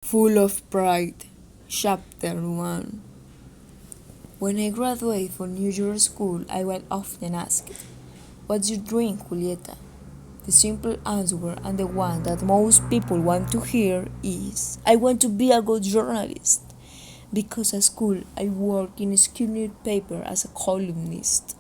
Full of pride. Chapter 1. When I graduated from New York School, I was often asked, "What's your dream, Julieta?" The simple answer, and the one that most people want to hear, is I want to be a good journalist. Because at school, I worked in a school newspaper as a columnist.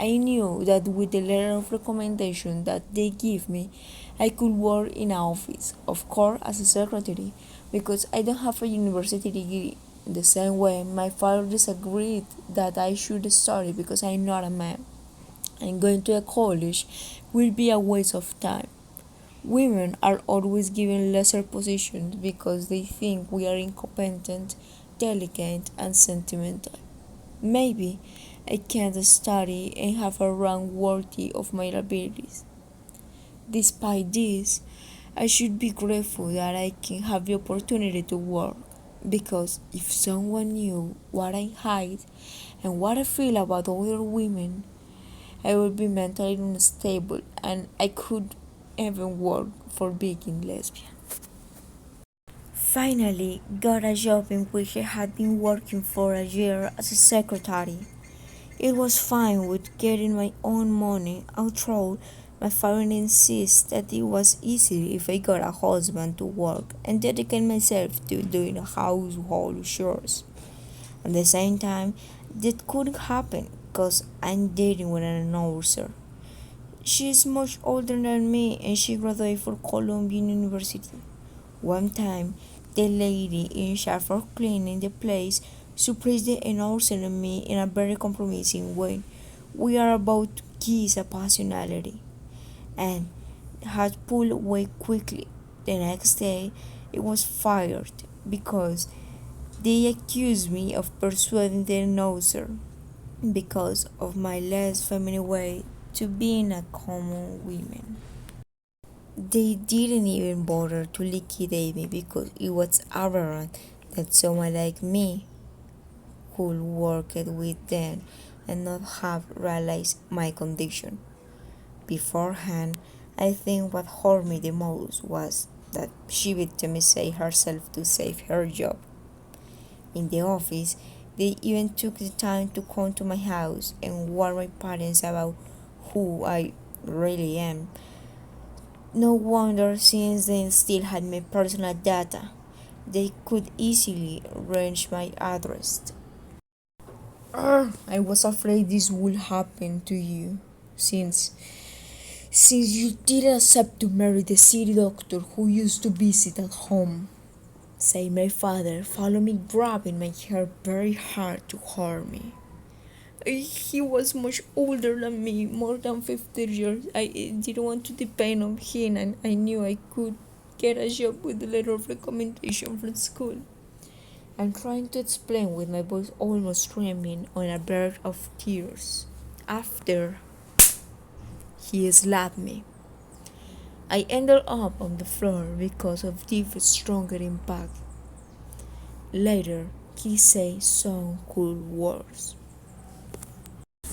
I knew that with the letter of recommendation that they gave me, I could work in an office, of course as a secretary, because I don't have a university degree. The same way, my father disagreed that I should study because I'm not a man, and going to a college will be a waste of time. Women are always given lesser positions because they think we are incompetent, delicate, and sentimental. Maybe I can't study and have a rank worthy of my abilities. Despite this, I should be grateful that I can have the opportunity to work, because if someone knew what I hide and what I feel about other women, I would be mentally unstable and I could even work for being lesbian. Finally, got a job in which I had been working for a year as a secretary. It was fine with getting my own money, although my father insists that it was easier if I got a husband to work and dedicate myself to doing household chores. At the same time, that couldn't happen because I'm dating with an announcer. She is much older than me and she graduated from Columbia University. One time, the lady in charge for cleaning the place surprised the announcer and me in a very compromising way. We are about to kiss a personality, and had pulled away quickly. The next day, it was fired because they accused me of persuading the announcer because of my less feminine way to being a common woman. They didn't even bother to liquidate me because it was aberrant that someone like me could work with them and not have realized my condition. Beforehand, I think what hurt me the most was that she victimized herself to save her job. In the office, they even took the time to come to my house and warn my parents about who I really am. No wonder, since they still had my personal data, they could easily range my address. I was afraid this would happen to you, since you didn't accept to marry the city doctor who used to visit at home, said my father, following me, grabbing my hair very hard to hurt me. He was much older than me, more than 50 years. I didn't want to depend on him, and I knew I could get a job with a letter of recommendation from school. I'm trying to explain with my voice almost trembling on a verge of tears. After he slapped me, I ended up on the floor because of the stronger impact. Later, he said some cool words.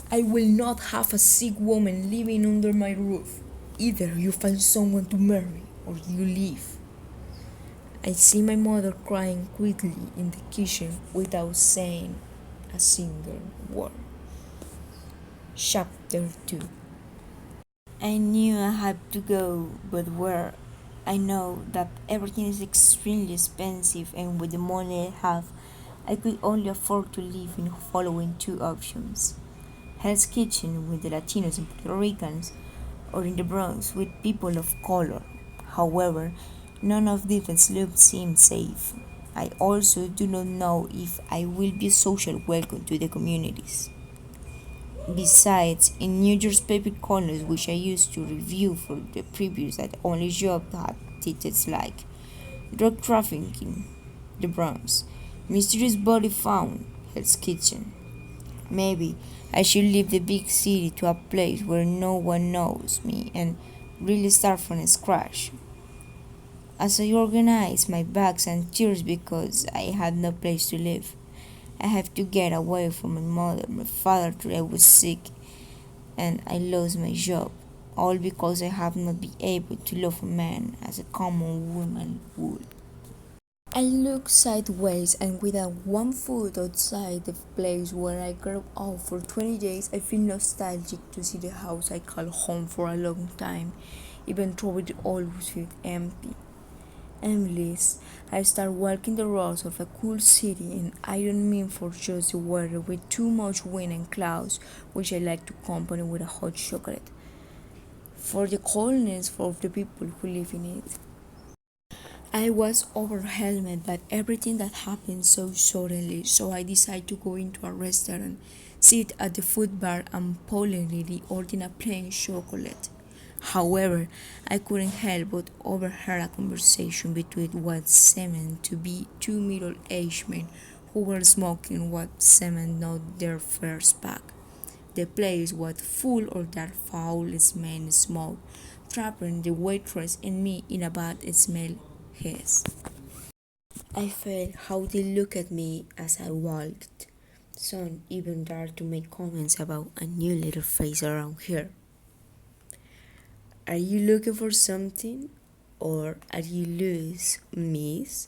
I will not have a sick woman living under my roof. Either you find someone to marry or you leave. I see my mother crying quickly in the kitchen without saying a single word. Chapter 2. I knew I had to go, but where? I know that everything is extremely expensive, and with the money I have, I could only afford to live in the following two options: Hell's Kitchen with the Latinos and Puerto Ricans, or in the Bronx with people of color. However, none of these loops seem safe. I also do not know if I will be a social welcome to the communities. Besides, in New York's paper corners, which I used to review for the previous that only job had titles like drug trafficking, the Bronx, mysterious body found, Hell's Kitchen. Maybe I should leave the big city to a place where no one knows me and really start from scratch. As I organized my bags and tears because I had no place to live, I have to get away from my mother, my father till I was sick, and I lost my job, all because I have not been able to love a man as a common woman would. I look sideways, and without one foot outside the place where I grew up for 20 days, I feel nostalgic to see the house I call home for a long time, even though it always feels empty. Endless. I start walking the roads of a cool city, and I don't mean for just the weather with too much wind and clouds, which I like to accompany with a hot chocolate. For the coldness for the people who live in it. I was overwhelmed by everything that happened so suddenly, so I decided to go into a restaurant, sit at the food bar, and politely order a plain chocolate. However, I couldn't help but overhear a conversation between what seemed to be two middle-aged men who were smoking what seemed not their first pack. The place was full of that foul-smelling smoke, trapping the waitress and me in a bad smell haze. I felt how they looked at me as I walked. Some even dared to make comments about a new little face around here. Are you looking for something? Or are you loose, miss?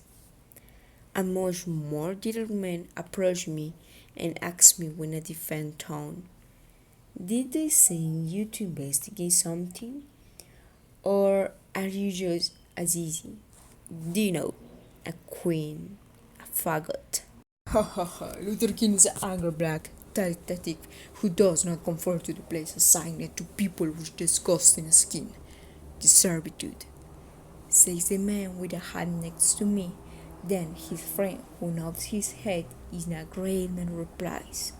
A much more little man approached me and asked me in a different tone. Did they send you to investigate something? Or are you just as easy? Do you know, a queen, a faggot? Ha ha ha, Luther King is an angry black detective who does not conform to the place assigned to people with disgusting skin. The servitude, says the man with a hat next to me. Then his friend, who nods his head in agreement, replies,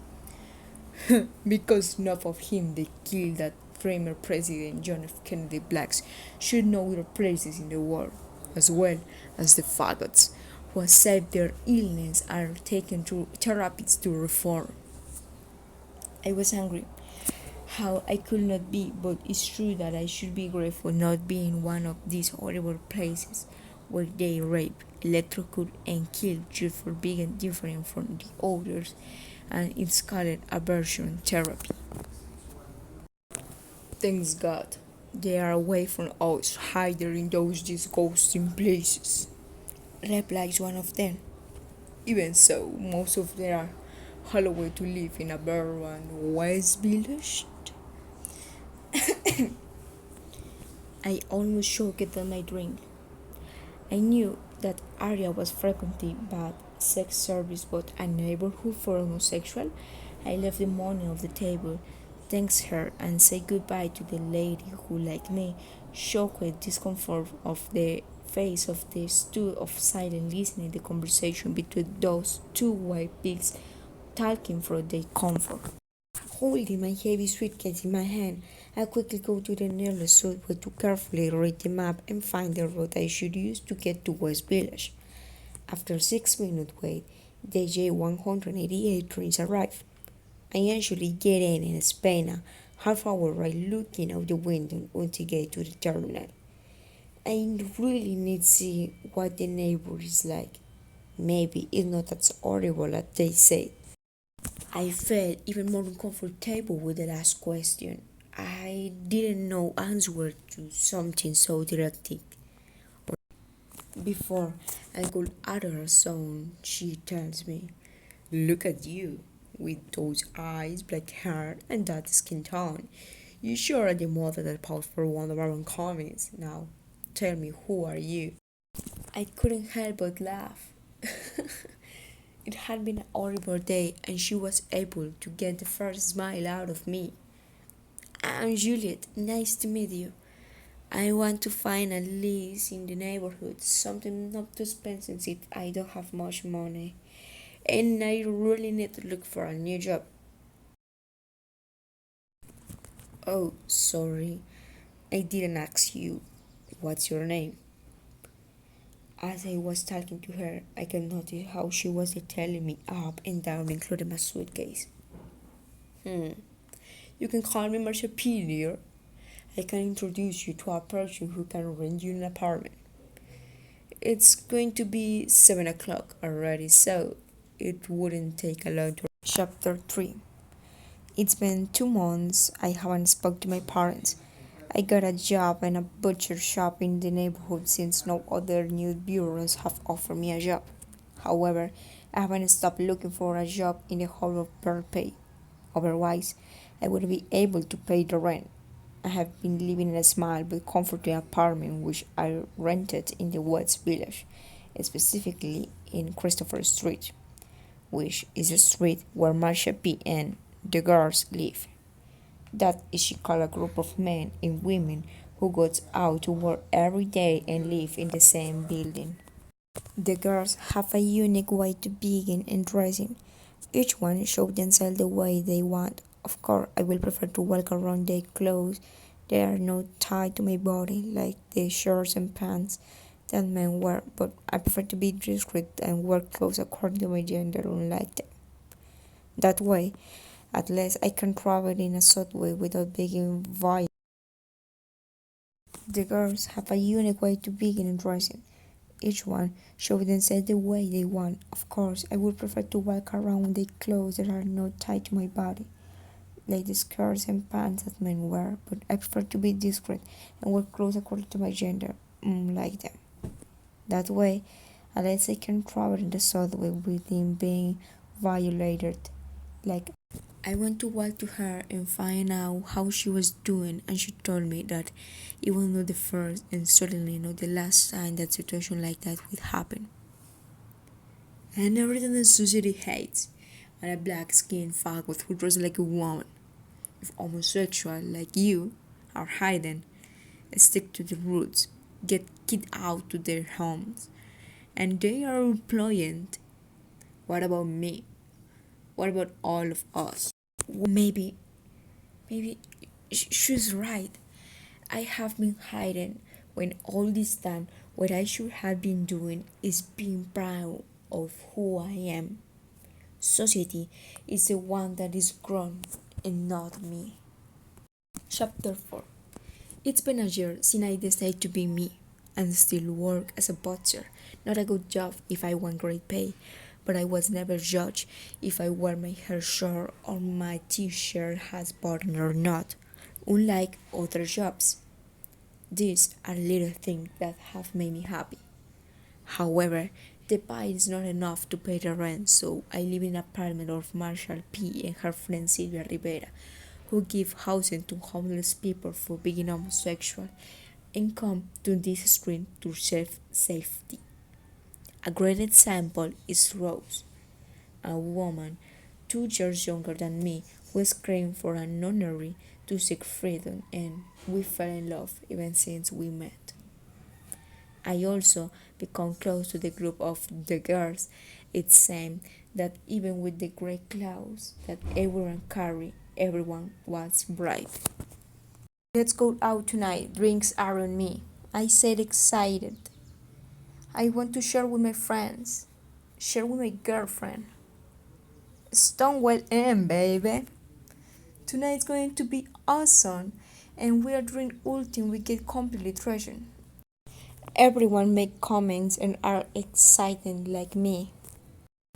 because enough of him they killed that former President John F. Kennedy blacks should know their places in the world, as well as the faggots who accept their illness are taken to therapies to reform. I was angry. How I could not be, but it's true that I should be grateful not being one of these horrible places where they rape, electrocute, and kill just for being different from the others, and it's called aversion therapy. Thanks God, they are away from us, hiding in those disgusting places, replies one of them. Even so, most of them are Holloway to live in a barren West Village. I almost choked on my drink. I knew that area was frequented by sex service but a neighborhood for homosexual. I left the money off the table, thanked her, and said goodbye to the lady who, like me, shocked with discomfort of the face of the stood of silent listening to the conversation between those two white pigs talking for their comfort. Holding my heavy suitcase in my hand, I quickly go to the nearest subway to carefully read the map and find the route I should use to get to West Village. After a 6 minute wait, the J188 trains arrive. I actually get in and spend a half hour right looking out the window until I get to the terminal. I really need to see what the neighbor is like. Maybe it's not as horrible as they say. I felt even more uncomfortable with the last question. I didn't know answer to something so directing. Before I could utter a sound, she tells me, "Look at you, with those eyes, black hair, and that skin tone. You sure are the mother that posed for one of our own comics. Now, tell me, who are you?" I couldn't help but laugh. It had been a horrible day, and she was able to get the first smile out of me. "I'm Juliet. Nice to meet you. I want to find a lease in the neighborhood, something not too expensive since I don't have much money. And I really need to look for a new job." "Oh, sorry. I didn't ask you. What's your name?" As I was talking to her, I could notice how she was telling me up and down, including my suitcase. You can call me my superior. I can introduce you to a person who can rent you an apartment. It's going to be 7 o'clock already, so it wouldn't take a long to. Chapter 3. It's been 2 months I haven't spoke to my parents. I got a job in a butcher shop in the neighborhood since no other new bureaus have offered me a job. However, I haven't stopped looking for a job in the hope of better pay. Otherwise, I wouldn't be able to pay the rent. I have been living in a small but comfortable apartment which I rented in the West Village, specifically in Christopher Street, which is a street where Marsha P. and the girls live. That is she called a group of men and women who goes out to work every day and live in the same building. The girls have a unique way to begin and dressing. Each one show themselves the way they want. Of course, I will prefer to walk around their clothes. They are not tied to my body like the shirts and pants that men wear, but I prefer to be discreet and wear clothes according to my gender, unlike them. That way, at least I can travel in a subway without being violent. The girls have a unique way to begin and dressing. Each one show themselves the way they want. Of course, I would prefer to walk around with the clothes that are not tied to my body, like the skirts and pants that men wear, but I prefer to be discreet and wear clothes according to my gender, like them. That way, at least I can travel in the subway without being violated. Like, I went to walk to her and find out how she was doing, and she told me that it was not the first and certainly not the last time that situation like that would happen. And everything that society hates, and a black skinned faggot who dresses like a woman, if homosexual like you are hidden, stick to the roots, get kicked out to their homes, and they are employed. What about me? What about all of us? Maybe, maybe she's right. I have been hiding when all this time what I should have been doing is being proud of who I am. Society is the one that is grown and not me. Chapter 4. It's been a year since I decided to be me and still work as a butcher. Not a good job if I want great pay, but I was never judged if I wear my hair short or my t-shirt has button or not, unlike other jobs. These are little things that have made me happy. However, the pie is not enough to pay the rent, so I live in an apartment of Marshall P. and her friend Silvia Rivera, who give housing to homeless people for being homosexual and come to this street to serve safety. A great example is Rose, a woman 2 years younger than me who screamed for an nunnery to seek freedom, and we fell in love even since we met. I also become close to the group of the girls. It seemed that even with the great clouds that everyone carried, everyone was bright. Let's go out tonight, drinks are on me, I said excited. I want to share with my friends, share with my girlfriend. Stonewall in, baby. Tonight's going to be awesome, and we are doing ultimate we get completely treasured. Everyone make comments and are excited like me.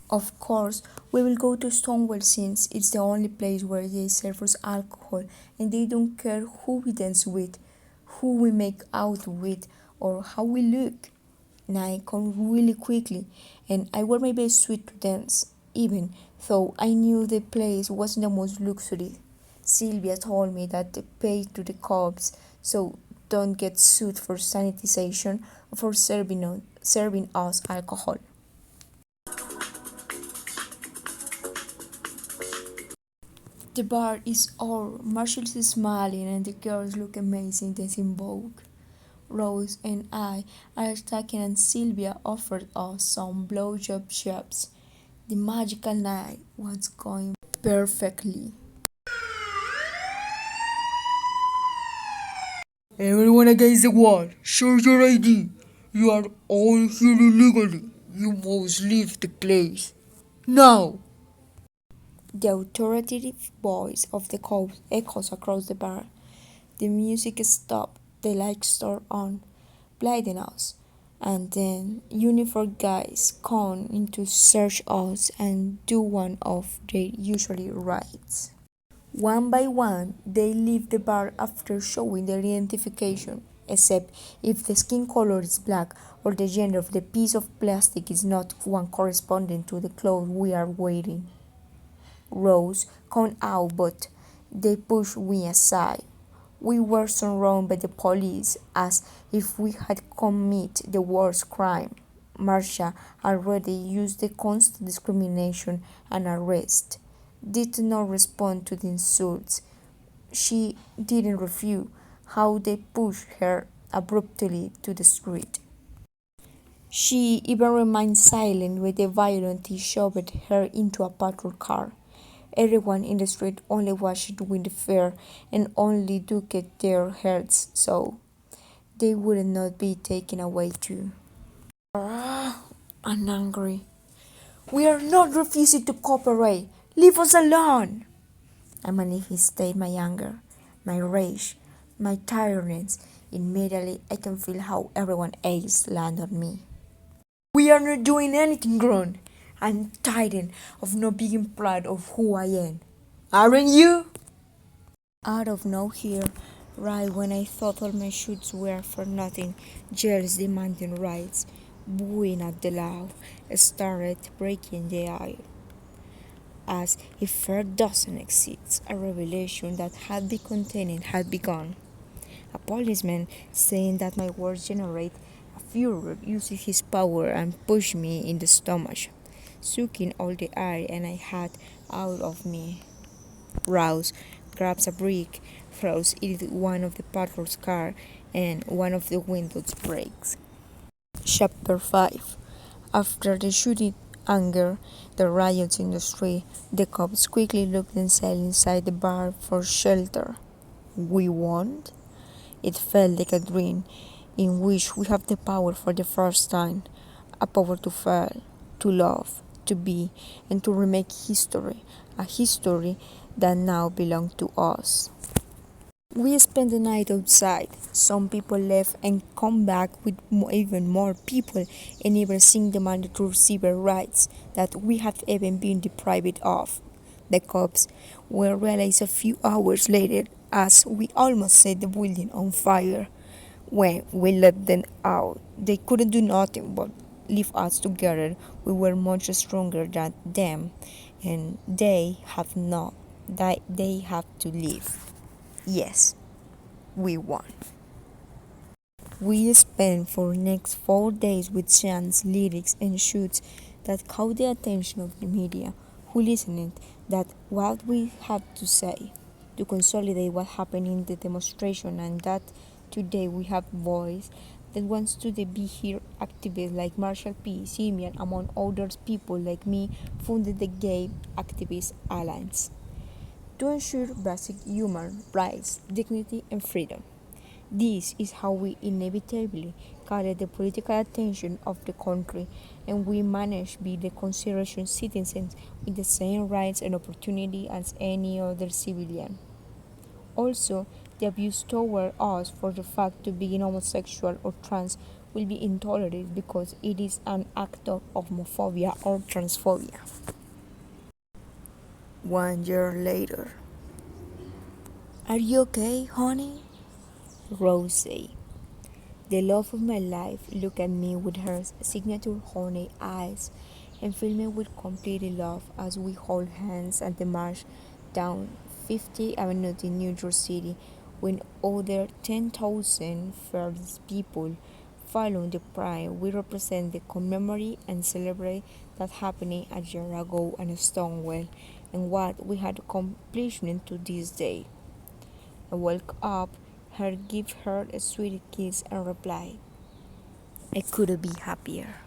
Of course, we will go to Stonewall since it's the only place where they serve us alcohol and they don't care who we dance with, who we make out with, or how we look. Night come really quickly, and I wear my best suit to dance, even though I knew the place wasn't the most luxury. Sylvia told me that they pay to the cops, so don't get sued for sanitization or for serving us alcohol. The bar is all. Marshall is smiling and the girls look amazing dancing Vogue. Rose and I are talking and Sylvia offered us some blowjob jobs. The magical night was going perfectly. Everyone against the wall, show your ID. You are all here illegally. You must leave the place. Now! The authoritative voice of the coach echoes across the bar. The music stopped, the lights turned on, blinding us, and then uniformed guys come in to search us and do one of their usual rites. One by one, they leave the bar after showing their identification, except if the skin color is black or the gender of the piece of plastic is not one corresponding to the clothes we are wearing. Rose come out, but they push we aside. We were surrounded by the police as if we had committed the worst crime. Marcia already used the constant discrimination and arrest. Did not respond to the insults. She didn't refuse how they pushed her abruptly to the street. She even remained silent when they violently shoved her into a patrol car. Everyone in the street only watched with fear and only ducked their heads so they would not be taken away too. I'm angry. We are not refusing to cooperate. Leave us alone. I manifested my anger, my rage, my tiredness. Immediately, I can feel how everyone else land on me. We are not doing anything wrong. I'm tired of not being proud of who I am. Aren't you? Out of nowhere, right when I thought all my shoots were for nothing, girls demanding rights, booing at the law, started breaking the air. As if fear doesn't exist, a revelation that had been contained had begun. A policeman saying that my words generate a furor uses his power and pushed me in the stomach, sucking all the air and I had out of me. Rouse grabs a brick, throws it at one of the patrol's car, and one of the windows breaks. Chapter 5. After the shooting anger, the riots in the street, the cops quickly looked themselves inside the bar for shelter. We won? It felt like a dream in which we have the power for the first time, a power to fail, to love, to be, and to remake history, a history that now belongs to us. We spent the night outside. Some people left and come back with even more people and even seeing demanded to receive rights that we had even been deprived of. The cops were realized a few hours later as we almost set the building on fire. When we let them out, they couldn't do nothing but leave us together. We were much stronger than them, and they have not. They have to leave. Yes, we won. We spent for the next 4 days with chants, lyrics, and shoots that caught the attention of the media, who listened that what we had to say, to consolidate what happened in the demonstration, and that today we have voice that wants to be here. Activists like Marshall P. Simeon, among others people like me, founded the Gay Activist Alliance to ensure basic human rights, dignity, and freedom. This is how we inevitably gathered the political attention of the country, and we managed to be the consideration citizens with the same rights and opportunity as any other civilian. Also, the abuse toward us for the fact to being homosexual or trans will be intolerated because it is an act of homophobia or transphobia. 1 year later. Are you okay, honey? Rose. The love of my life looked at me with her signature honey eyes and filled me with complete love as we hold hands at the march down 50th Avenue in New York City when other 10,000 fearless people following the pride. We represent the commemorate and celebrate that happening a year ago in Stonewall and what we had accomplished to this day. I woke up, her give her a sweet kiss and replied, I couldn't be happier.